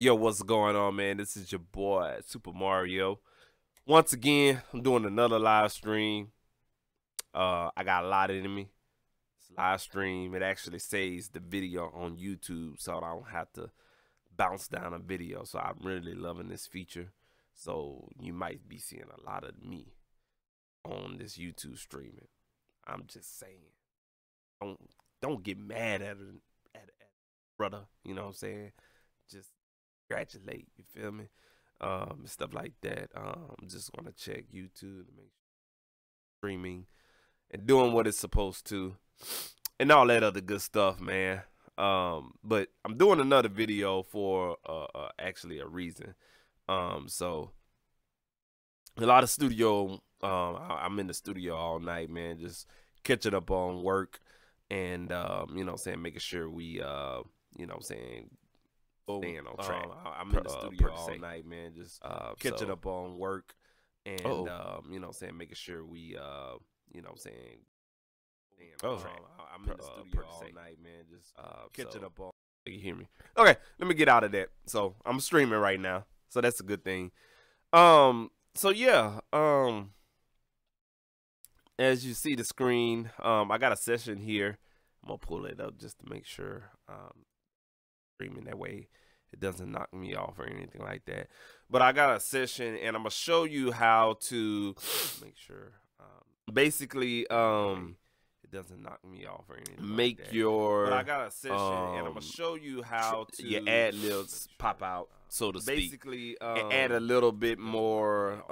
Yo, what's going on, man? This is your boy, Super Mario. Once again, I'm doing another live stream. I got a lot in me. It's a live stream. It actually saves the video on YouTube, so I don't have to bounce down a video. So I'm really loving this feature. So you might be seeing a lot of me on this YouTube streaming. I'm just saying. Don't get mad at brother. You know what I'm saying? Just congratulate, you feel me? Stuff like that. I'm just gonna check YouTube to make sure streaming and doing what it's supposed to and all that other good stuff, man. But I'm doing another video for actually a reason. So a lot of studio, I'm in the studio all night, man, just catching up on work and you know what I'm saying, making sure we you know what I'm saying, staying on track. I'm in the studio all night, man, just catching up on work and you know what I'm saying, making sure we you know what I'm saying, staying on track. I'm in the studio all night, man, just catching up on. You hear me? Okay, let me get out of that. So I'm streaming right now, so that's a good thing. So yeah, as you see the screen, I got a session here. I'm gonna pull it up just to make sure streaming that way it doesn't knock me off or anything like that. But I got a session and I'm gonna show you how to make sure basically it doesn't knock me off or anything make like that. Your but I got a session and I'm gonna show you how to your ad-libs pop out, so to speak. Basically and add a little bit more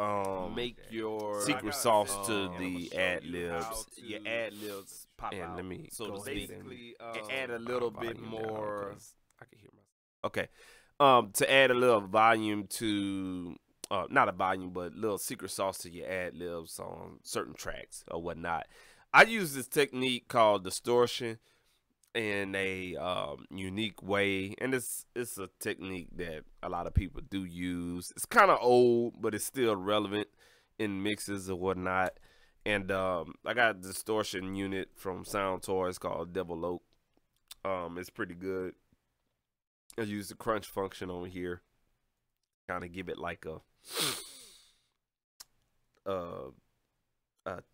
make your secret sauce to the ad-libs. Your ad-libs pop out, let me so to speak, and add a little bit more. I can hear myself. Okay. To add a little volume to not a volume, but little secret sauce to your ad-libs on certain tracks or whatnot. I use this technique called Distortion in a unique way, and it's a technique that a lot of people do use. It's kind of old, but it's still relevant in mixes or whatnot. And I got a distortion unit from Sound Toys called Devil Oak. It's pretty good. I use the crunch function on here, kind of give it like a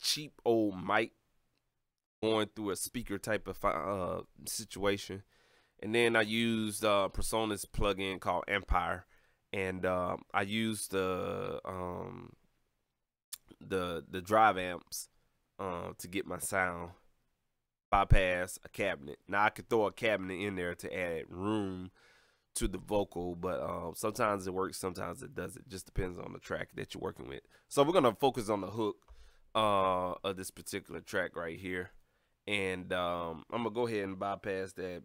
cheap old mic going through a speaker type of situation. And then I used Persona's plugin called Empire, and I used the drive amps to get my sound, bypass a cabinet. Now I could throw a cabinet in there to add room to the vocal, but sometimes it works, sometimes it doesn't. Just depends on the track that you're working with. So we're gonna focus on the hook of this particular track right here, and I'm gonna go ahead and bypass that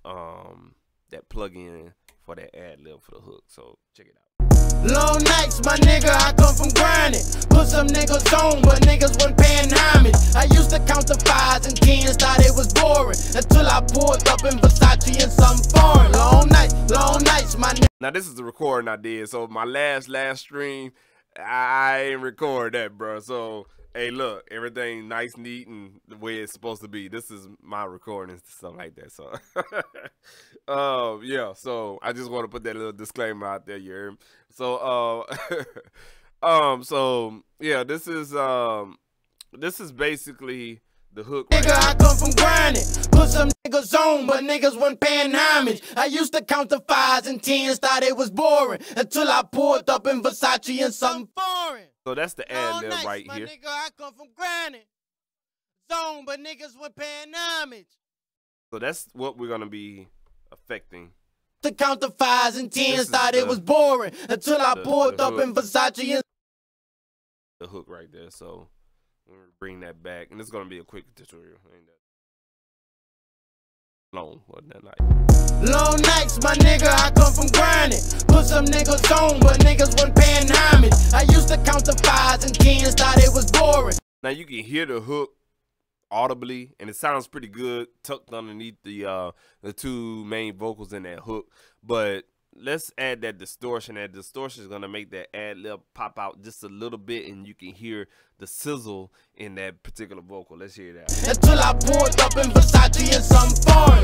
that plug-in for that ad-lib for the hook. So check it out. Long nights, my nigga, I come from grinding. Put some niggas on, but niggas wasn't paying homage. I used to count the 5s and 10s, thought it was boring, until I pulled up in Versace and something foreign. Long nights, my nigga. Now this is the recording I did. So my last stream, I ain't record that, bro. So hey, look, everything nice, neat, and the way it's supposed to be. This is my recordings and stuff like that. So yeah, so I just want to put that little disclaimer out there, you heard me? So so yeah, this is basically the hook right. Nigga, I come from grinding. Put some niggas on, but niggas wasn't paying homage. I used to count the 5s and 10s, thought it was boring, until I pulled up in Versace and something foreign. So that's the ad-lib right my here. Nigga, I come from grinding. Zone, but niggas wasn't paying homage. So that's what we're gonna be affecting. To count the 5s and 10s, thought it was boring, until I pulled up in Versace and the hook right there. So we're gonna bring that back, and it's gonna be a quick tutorial. Ain't that long? Wasn't that night? Long nights, my nigga, I come from grinding. Put some niggas on, but niggas wasn't paying homage. I used to count the 5s and 10s, thought it was boring. Now you can hear the hook audibly, and it sounds pretty good tucked underneath the two main vocals in that hook. But let's add that distortion. That distortion is gonna make that ad-lib pop out just a little bit, and you can hear the sizzle in that particular vocal. Let's hear that. Until I pulled up in Versace and something foreign.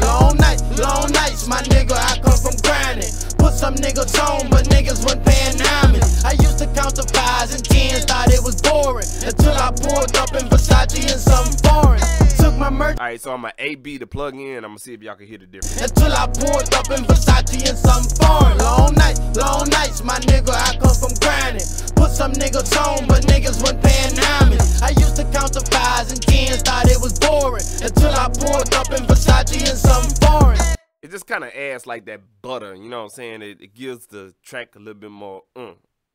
Long nights, my nigga, I come from grinding. Put some niggas on, but niggas wasn't paying homage. I used to count the 5s and 10s, thought it was boring, until I pulled up in Versace and something foreign. Took my merch. Alright, so I'm gonna A-B the plug in. I'm gonna see if y'all can hear the difference. Until I pulled up in Versace and something foreign. Long nights, my nigga, I come from grinding. Put some niggas on, but niggas wasn't paying homage. I used to count the 5s and 10s, thought it was boring, until I pulled up in Versace and something foreign. It just kind of adds like that butter, you know what I'm saying? It gives the track a little bit more,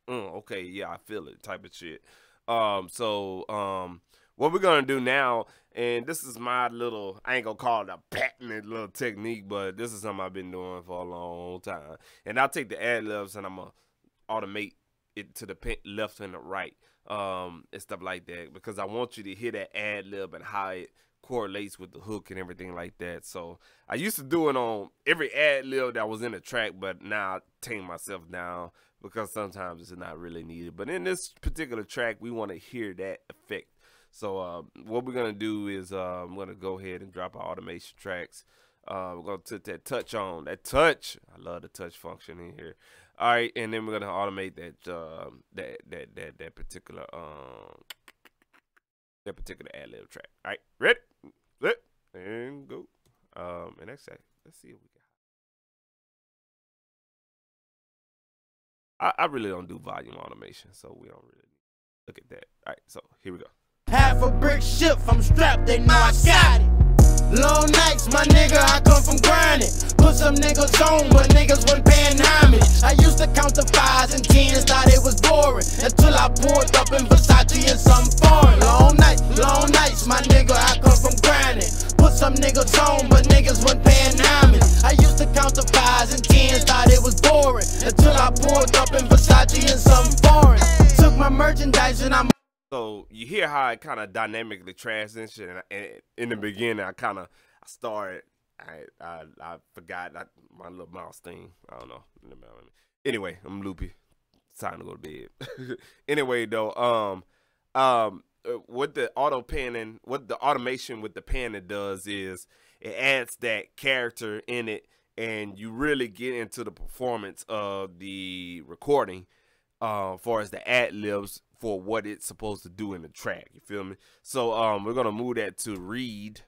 okay, yeah, I feel it type of shit. What we're gonna do now, and this is my little, I ain't gonna call it a patented little technique, but this is something I've been doing for a long time. And I'll take the ad-libs and I'm gonna automate it to the left and the right, and stuff like that, because I want you to hear that ad-lib and how it correlates with the hook and everything like that. So I used to do it on every ad-lib that was in the track, but now I tame myself down because sometimes it's not really needed. But in this particular track, we want to hear that effect. So what we're gonna do is I'm gonna go ahead and drop our automation tracks. We're gonna put that touch on. That touch, I love the touch function in here. All right, and then we're gonna automate that that particular ad-lib track. All right, ready, set, and go. And let's see if we got. I really don't do volume automation, so we don't really look at that. All right, so here we go. Half a brick ship, I'm strapped, they know I got it. Long nights, my nigga, I come from grinding. Put some niggas on, but niggas wasn't paying homage. I used to count the 5s and 10s, thought it was boring, until I pulled up in Versace and something foreign. Long nights, my nigga, I come from grinding. Put some niggas on, but niggas wasn't paying homage. I used to count the 5s and 10s, thought it was boring, until I pulled up in Versace and something foreign. Took my merchandise and I'm. So you hear how it kind of dynamically transition, and in the beginning, I started. I forgot my little mouse thing. I don't know. Anyway, I'm loopy. It's time to go to bed. Anyway, though, what the automation with the panning does is it adds that character in it, and you really get into the performance of the recording, far as the ad-libs for what it's supposed to do in the track. You feel me? So we're gonna move that to read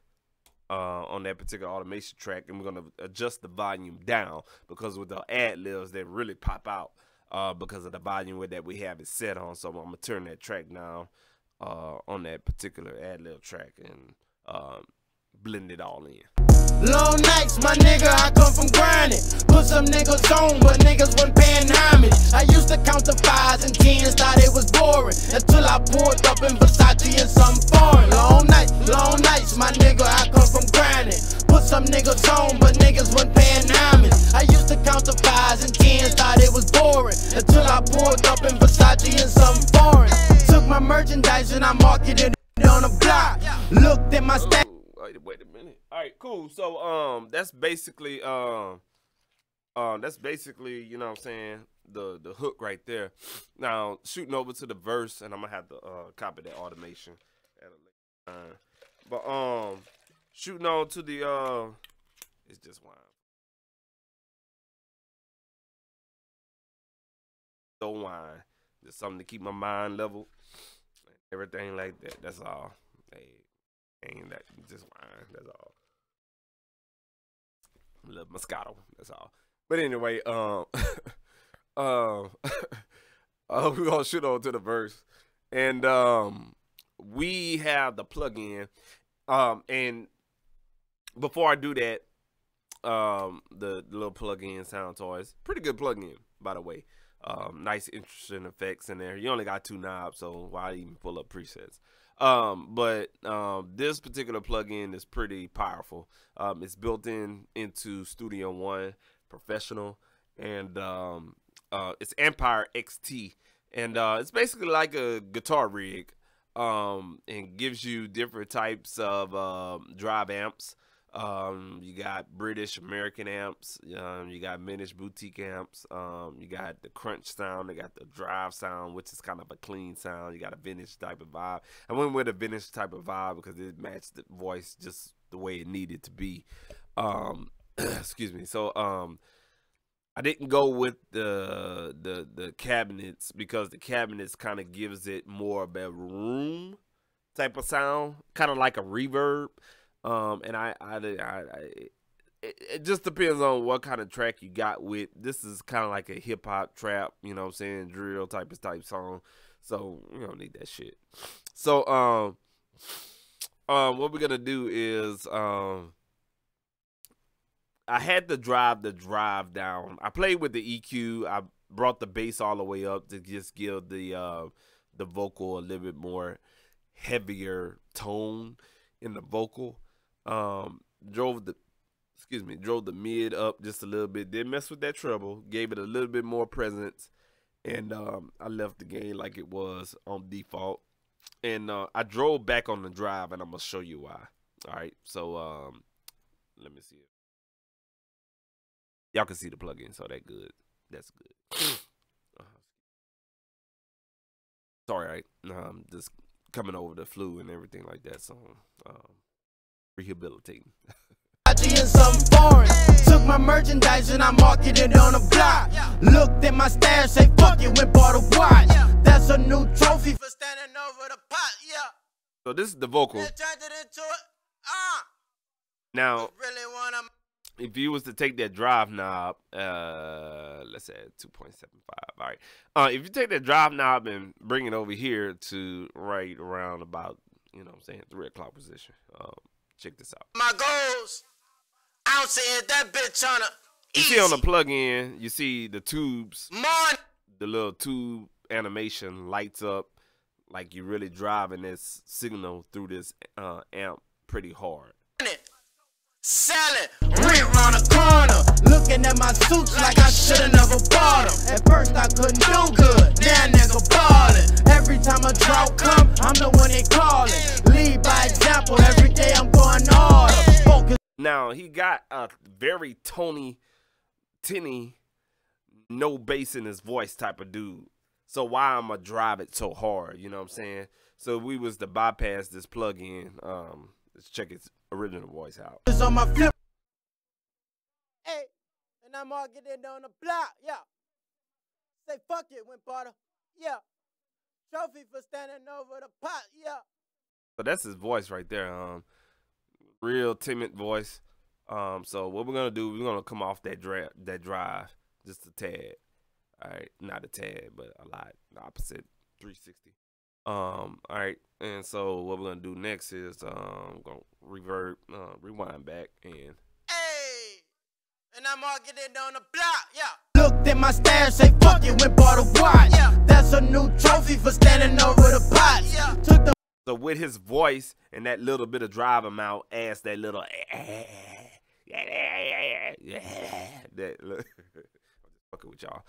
on that particular automation track, and we're gonna adjust the volume down, because with the ad-libs they really pop out because of the volume that we have it set on. So I'm gonna turn that track down on that particular ad-lib track and blend it all in. Long nights, my nigga, I come from grinding. Put some niggas on, but niggas wasn't paying homage. I used to count the 5s and 10s, thought it was boring, until I pulled up in Versace and something foreign. Long nights, my nigga, I come from grinding. Put some niggas on, but niggas wasn't paying homage. I used to count the 5s and 10s, thought it was boring, until I pulled up in Versace and something foreign. Took my merchandise and I marketed it on the block. Looked at my stats. Wait a minute. All right, cool. So that's basically you know what I'm saying, the hook right there. Now shooting over to the verse, and I'm gonna have to copy that automation at a later time. But shooting on to the it's just wine. So wine. Just something to keep my mind level. Everything like that. That's all. Hey. Ain't that just wine, that's all. A little Moscato, that's all. But anyway, we're gonna shoot on to the verse. And we have the plug-in. And before I do that, the little plug-in sound toys. Pretty good plug-in, by the way. Nice interesting effects in there. You only got 2 knobs, so why even pull up presets? But this particular plugin is pretty powerful. It's built into Studio One Professional, and it's Empire XT, and it's basically like a guitar rig, and gives you different types of drive amps. You got British American amps, you got Minish boutique amps, you got the crunch sound, they got the drive sound, which is kind of a clean sound. You got a vintage type of vibe. I went with a vintage type of vibe because it matched the voice just the way it needed to be. Excuse me. So I I didn't go with the cabinets because the cabinets kind of gives it more of a room type of sound, kind of like a reverb. And it just depends on what kind of track you got with. This is kind of like a hip hop trap, you know what I'm saying, drill type song. So you don't need that shit. So what we're gonna do is I had to drive the drive down. I played with the EQ. I brought the bass all the way up to just give the vocal a little bit more heavier tone in the vocal. Drove the mid up just a little bit. Didn't mess with that treble. Gave it a little bit more presence, and I left the gain like it was on default. And I drove back on the drive, and I'm gonna show you why. All right, so let me see it. Y'all can see the plugin, so that's good. Sorry, I'm just coming over the flu and everything like that, so rehabilitating. Something foreign. Took my merchandise and I marketed it on the block. Looked at my stash, say fuck it, went bought a watch. That's a new trophy for standing over the pot. Yeah. So this is the vocal. Turned it into it. Now, Really wanna. If you was to take that drive knob, let's say 2.75, all right. If you take that drive knob and bring it over here to right around about, you know what I'm saying, 3 o'clock position. Check this out. My goals. I don't see that bitch on a. You see on the plug-in, you see the tubes, Mon. the little tube animation lights up like you're really driving this signal through this amp pretty hard. Selling, rent round the corner. Looking at my suits like I should've never bought them. At first I couldn't do good, now nigga ballin'. Every time a drought come, I'm the one they callin'. Lead by example, every day I'm going harder. Focus. Now he got a very tinny, no bass in his voice type of dude. So why I'ma drive it so hard, you know what I'm saying? So if we was to bypass this plug-in, let's check its original voice out. On my flip. Hey, and I'm all getting on the block, yeah. Say fuck it, went bought a, yeah. Trophy for standing over the pot, yeah. So that's his voice right there. Real timid voice. So what we're gonna do, we're gonna come off that drive just a tad. All right, not a tad, but a lot. The opposite, 360. All right, and so what we're gonna do next is gonna rewind back and. Hey, and I'm all getting on the block, yeah. Looked at my stash, say fuck it, went bought a watch. Yeah. That's a new trophy for standing over the pot. Yeah. Took the. So with his voice and that little bit of drive amount, adds that little that. Fucking with y'all.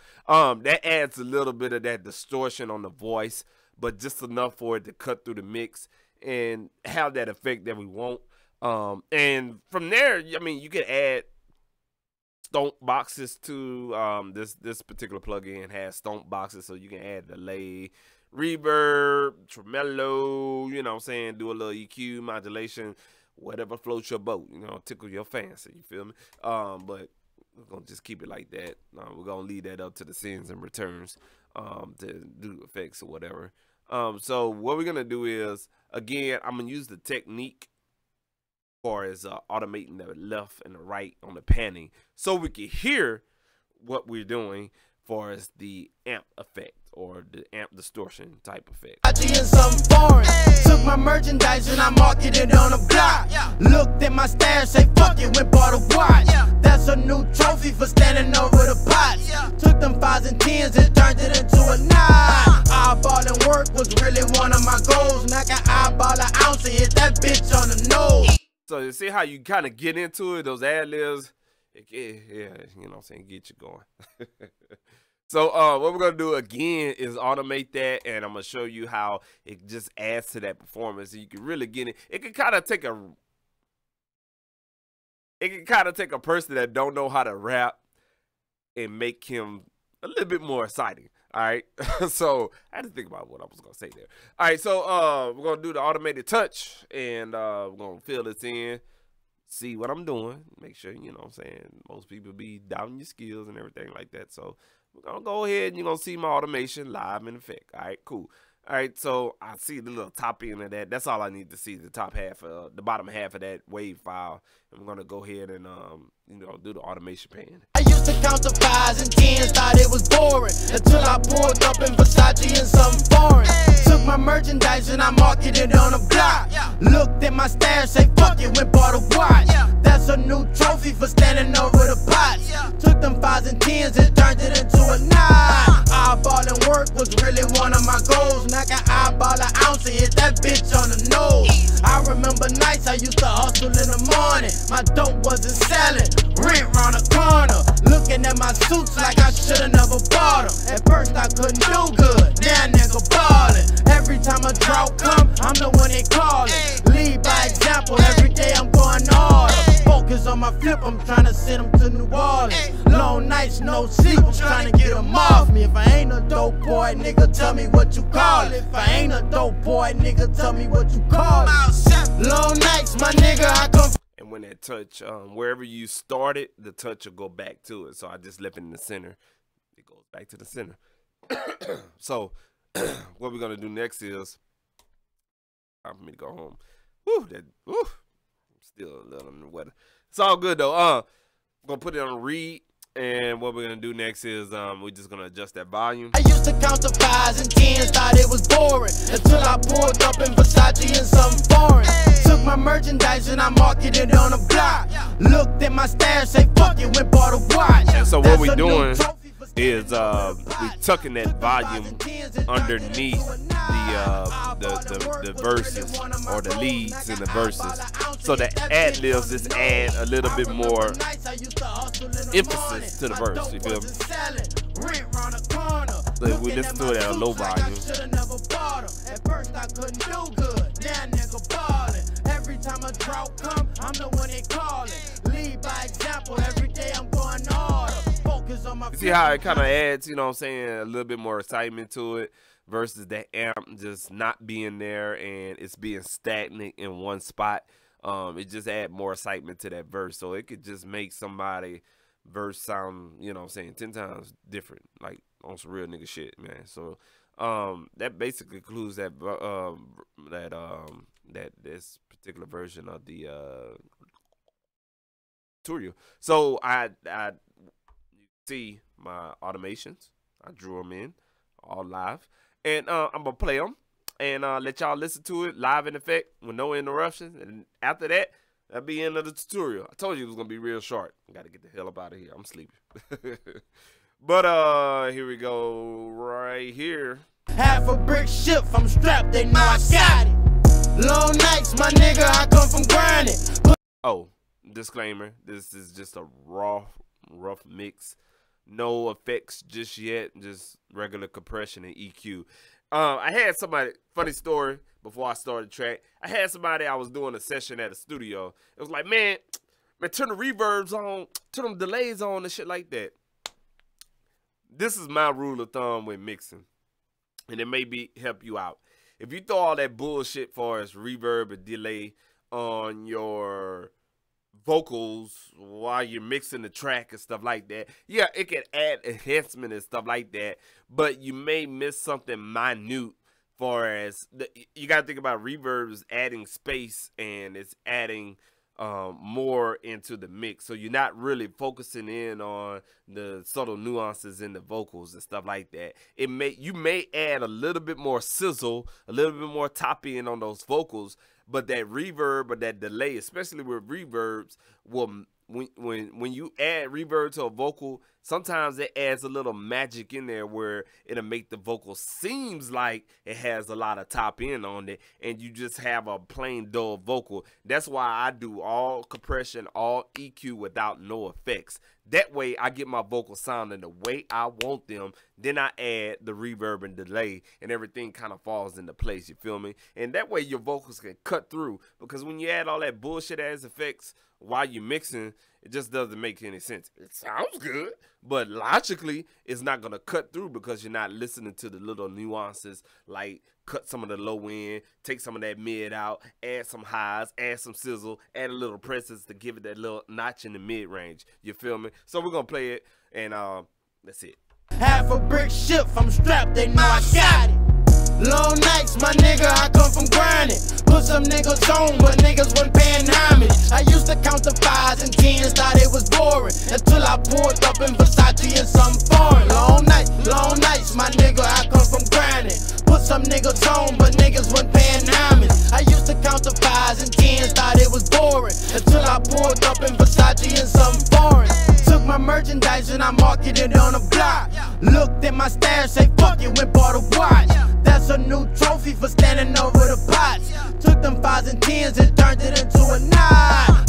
That adds a little bit of that distortion on the voice, but just enough for it to cut through the mix and have that effect that we want. And from there, I mean, you can add stomp boxes to this particular plugin has stomp boxes, so you can add delay, reverb, tremolo, you know what I'm saying, do a little EQ, modulation, whatever floats your boat, you know, tickle your fancy, you feel me? But we're gonna just keep it like that. We're gonna leave that up to the sends and returns to do effects or whatever. So what we're gonna do is, again, I'm gonna use the technique as far as automating the left and the right on the panning, so we can hear what we're doing as far as the amp effect or the amp distortion type effect. Something foreign. Took my merchandise and I marketed it on the block. Looked at my stash, say fuck it, went bought a watch. That's a new trophy for standing over the pot. Took them 5s and 10s and turned it into a 9. Eyeballing work was really one of my goals. And I can eyeball an ounce and hit that bitch on the nose. So you see how you kind of get into it, those ad-libs, yeah, you know what I'm saying, get you going. So what we're going to do again is automate that, and I'm going to show you how it just adds to that performance. So you can really get it. It can kind of take a person that don't know how to rap and make him a little bit more exciting. All right. So I had to think about what I was going to say there. All right. So we're going to do the automated touch, and we're going to fill this in. see what I'm doing. Make sure, you know what I'm saying, most people be doubting your skills and everything like that. So we're going to go ahead and you're going to see my automation live in effect. All right, cool. All right, so I see the little top end of that. That's all I need to see, the top half, the bottom half of that wave file. And we're going to go ahead and, you know, do the automation pan. I used to count the 5s and 10s, thought it was boring, until I pulled up in Versace and something foreign. Took my merchandise and I marketed it on the block. Looked at my stash, say fuck it, went bought a watch. That's a new trophy for standing over the pots. Took them 5s and 10s and turned it into a 9. Eyeballing work was really one of my goals. Now I can eyeball an ounce and hit that bitch on the nose. I remember nights I used to hustle in the morning. My dope wasn't selling, rent round the corner. Looking at my suits like I should've never bought them. At first I couldn't do good, now nigga ballin'. Every time a drought come, I'm the one they callin'. Lead by example, every day I'm going harder. Focus on my flip, I'm trying to send them to New Orleans. Long nights, no sleep, I'm trying to get them off me. If I ain't a dope boy, nigga, tell me what you call it. If I ain't a dope boy, nigga, tell me what you call it. Long nights, my nigga, I come. And when that touch, wherever you started, the touch will go back to it. So I just left it in the center. It goes back to the center. So what we're going to do next is, time for me to go home. Woo, I'm still a little under the weather. It's all good, though. I'm going to put it on read. And what we're going to do next is we're just going to adjust that volume. I used to count the 5s and 10s, thought it was boring, until I pulled up in Versace and something foreign. Took my merchandise and I marketed it on the block. Looked at my stash, say fuck it, went bought a watch. And so what we're doing is we tucking that volume underneath the verses or the leads in the verses, so the ad-libs just add a little bit more emphasis to the verse. You feel me? So if we listen to it at a low volume. At first I couldn't do good, now nigga ballin'. Every time a drought come, I'm the one they callin'. Lead by example, every day I'm going harder. Focus on my. You see how it kind of adds, you know what I'm saying, a little bit more excitement to it versus that amp just not being there and it's being stagnant in one spot. It just add more excitement to that verse, so it could just make somebody verse sound, you know what I'm saying, 10 times different, like on some real nigga shit, man. So that basically concludes that this particular version of the tutorial. So I you see my automations, I drew them in all live, and I'm gonna play them and let y'all listen to it live in effect with no interruptions. And after that, that'll be the end of the tutorial. I told you it was gonna be real short. I gotta get the hell up out of here. I'm sleepy. But here we go right here. Half a brick ship, I'm strapped, they know I got it. Long nights, my nigga, I come from grinding. Oh, disclaimer, this is just a rough mix. No effects just yet, just regular compression and EQ. I had somebody, funny story, before I started the track. I had somebody, I was doing a session at a studio. It was like, man, turn the reverbs on, turn them delays on and shit like that. This is my rule of thumb with mixing, and it may help you out. If you throw all that bullshit for as reverb and delay on your vocals while you're mixing the track and stuff like that, yeah, it can add enhancement and stuff like that, but you may miss something minute. Far as you gotta think about reverbs adding space, and it's adding more into the mix, so you're not really focusing in on the subtle nuances in the vocals and stuff like that. You may add a little bit more sizzle, a little bit more top end on those vocals, but that reverb or that delay, especially with reverbs, will when you add reverb to a vocal, sometimes it adds a little magic in there where it'll make the vocal seems like it has a lot of top end on it, and you just have a plain dull vocal. That's why I do all compression, all EQ without no effects. That way I get my vocals sounding the way I want them. Then I add the reverb and delay, and everything kind of falls into place, you feel me? And that way your vocals can cut through, because when you add all that bullshit ass effects while you're mixing, It just doesn't make any sense. It sounds good, but logically, it's not going to cut through because you're not listening to the little nuances, like cut some of the low end, take some of that mid out, add some highs, add some sizzle, add a little presence to give it that little notch in the mid range. You feel me? So we're going to play it, and that's it. Half a brick ship, I'm strapped, they know I got it. Long nights, my nigga, I come from grinding. Put some niggas on, but niggas wasn't paying homage. I used to count the 5s and 10s, thought it was boring, until I pulled up in Versace and something foreign. Long nights, my nigga, I come from grinding. Put some niggas on, but niggas wasn't paying homage. I used to count the 5s and 10s, thought it was boring, until I pulled up in Versace and something foreign. Took my merchandise and I marketed it on the block. Looked at my stash, say fuck it, went bought a watch. That's a new trophy for standing over the pots. Took them 5s and 10s and turned it into a 9.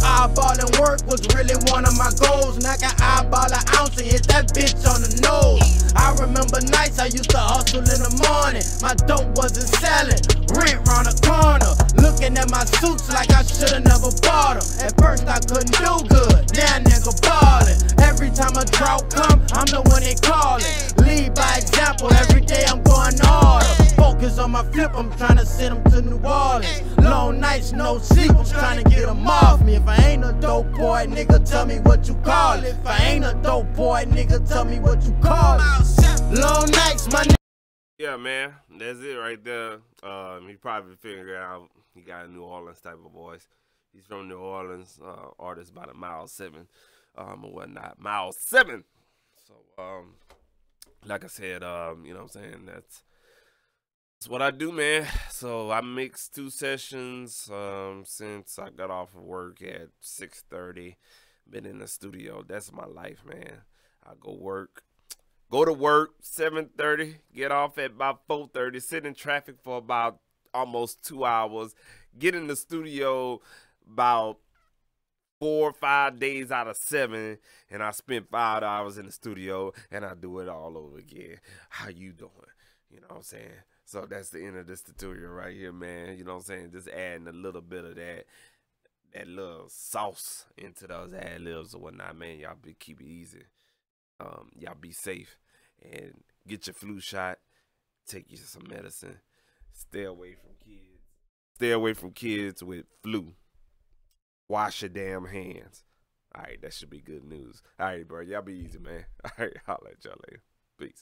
Eyeballing work was really one of my goals. Now I can eyeball an ounce and hit that bitch on the nose. I remember nights I used to hustle in the morning. My dope wasn't selling, rent round the corner. Looking at my suits like I should've never bought them. At first I couldn't do good, now nigga ballin'. Every time a drought come, I'm the one they callin'. Lead by example, every day I'm going harder. Focus on my flip, I'm trying to send them to New Orleans. Long nights, no sleep, I'm trying to get them off me. If I ain't a dope boy, nigga, tell me what you call it. If I ain't a dope boy, nigga, tell me what you call it. Long nights, my nigga. Yeah, man, that's it right there. He probably figured out he got a New Orleans type of voice. He's from New Orleans, artist by the Mile 7, and whatnot. Mile 7. So, like I said, you know what I'm saying, that's what I do, man. So I mixed 2 sessions since I got off of work at 6:30. Been in the studio. That's my life, man. I go to work 7:30, get off at about 4:30, sit in traffic for about almost 2 hours, get in the studio about 4 or 5 days out of 7, and I spent 5 hours in the studio, and I do it all over again. How you doing? You know what I'm saying? So that's the end of this tutorial right here, man. You know what I'm saying? Just adding a little bit of that little sauce into those ad-libs or whatnot, man. Y'all keep it easy. Y'all be safe and get your flu shot. Take you some medicine. Stay away from kids. Stay away from kids with flu. Wash your damn hands. All right, that should be good news. All right, bro. Y'all be easy, man. All right, holla at y'all later. Peace.